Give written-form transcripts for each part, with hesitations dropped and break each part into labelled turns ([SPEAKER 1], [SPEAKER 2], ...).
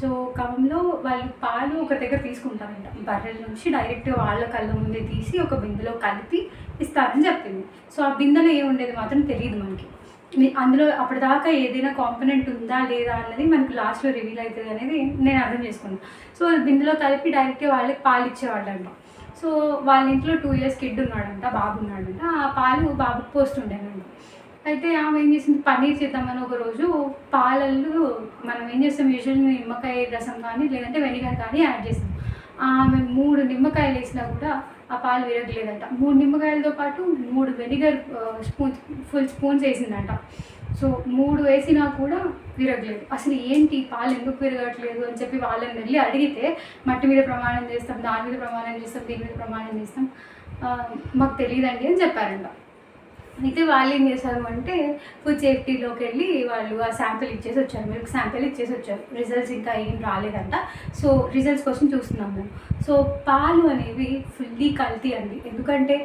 [SPEAKER 1] So ఖమ్మంలో వాళ్ళు పాలు ఒక దగ్గర తీసుకుంటారంట. బర్రెల నుంచి డైరెక్ట్‌గా వాళ్ళ కళ్ళ ముందే తీసి ఒక బిందెలో కలిపి ఇస్తారని చెప్పింది. సో ఆ బిందెలో ఏముండేది మాత్రం తెలీదు మనకి. అందులో అప్పటిదాకా ఏదైనా కాంపోనెంట్ ఉందా లేదా అన్నది మనకు లాస్ట్‌లో రివీల్ అయితది అనేది నేను అర్థం చేసుకున్నా. సో బిందెలో కలిపి డైరెక్ట్‌గా వాళ్ళకి పాలిచ్చేవాళ్ళంట. సో వాళ్ళ ఇంట్లో 2 ఇయర్స్ కిడ్ ఉన్నాడంట, బాబు ఉన్నాడంట. ఆ పాలు బాబుకి పోస్తుండేనంట. అయితే ఆమె ఏం చేసింది, పన్నీర్ చేద్దామని ఒకరోజు పాలల్లో మనం ఏం చేస్తాం యూజువల్లీ నిమ్మకాయ రసం కానీ లేదంటే వెనిగర్ కానీ యాడ్ చేస్తాం. ఆమె 3 నిమ్మకాయలు వేసినా కూడా ఆ పాలు విరగలేదంట. 3 నిమ్మకాయలతో పాటు 3 వెనిగర్ ఫుల్ స్పూన్స్ వేసిందంట. సో 3 వేసినా కూడా విరగలేదు. అసలు ఏంటి పాలు ఎందుకు విరగట్లేదు అని చెప్పి వాళ్ళని వెళ్ళి అడిగితే, మట్టి మీద ప్రమాణం చేస్తాం, దాని మీద ప్రమాణం చేస్తాం, దీని మీద ప్రమాణం చేస్తాం, మాకు తెలియదండి అని చెప్పారంట. అయితే వాళ్ళు ఏం చేశారు అంటే ఫుడ్ సేఫ్టీలోకి వెళ్ళి వాళ్ళు ఆ శాంపిల్ ఇచ్చేసి వచ్చారు, మిల్క్ శాంపిల్ ఇచ్చేసి వచ్చారు. రిజల్ట్స్ ఇంకా ఏం రాలేదంట. సో రిజల్ట్స్ కోసం చూస్తున్నాం మేము. సో పాలు అనేవి ఫుల్లీ కల్తీ అండి. ఎందుకంటే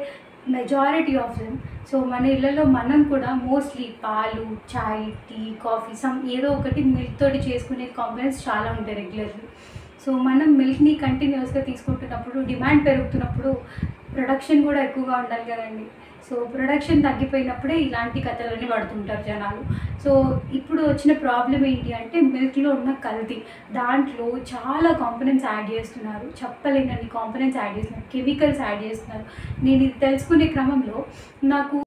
[SPEAKER 1] మెజారిటీ ఆఫ్ దెమ్, సో మన ఇళ్ళలో మనం కూడా మోస్ట్లీ పాలు, చాయ్, టీ, కాఫీ ఏదో ఒకటి మిల్క్ తోటి చేసుకునే కాంపోనెంట్స్ చాలా ఉంటాయి రెగ్యులర్లీ. సో మనం మిల్క్ని కంటిన్యూస్గా తీసుకుంటున్నప్పుడు, డిమాండ్ పెరుగుతున్నప్పుడు ప్రొడక్షన్ కూడా ఎక్కువగా ఉండాలి కదండి. సో ప్రొడక్షన్ తగ్గిపోయినప్పుడే ఇలాంటి కథలన్నీ పడుతుంటారు జనాలు. సో ఇప్పుడు వచ్చిన ప్రాబ్లం ఏంటి అంటే మిల్క్లో ఉన్న కల్తీ. దాంట్లో చాలా కాంపోనెంట్స్ యాడ్ చేస్తున్నారు, చెప్పలేనన్ని కాంపోనెంట్స్ యాడ్ చేస్తున్నారు, కెమికల్స్ యాడ్ చేస్తున్నారు. నేను ఇది తెలుసుకునే క్రమంలో నాకు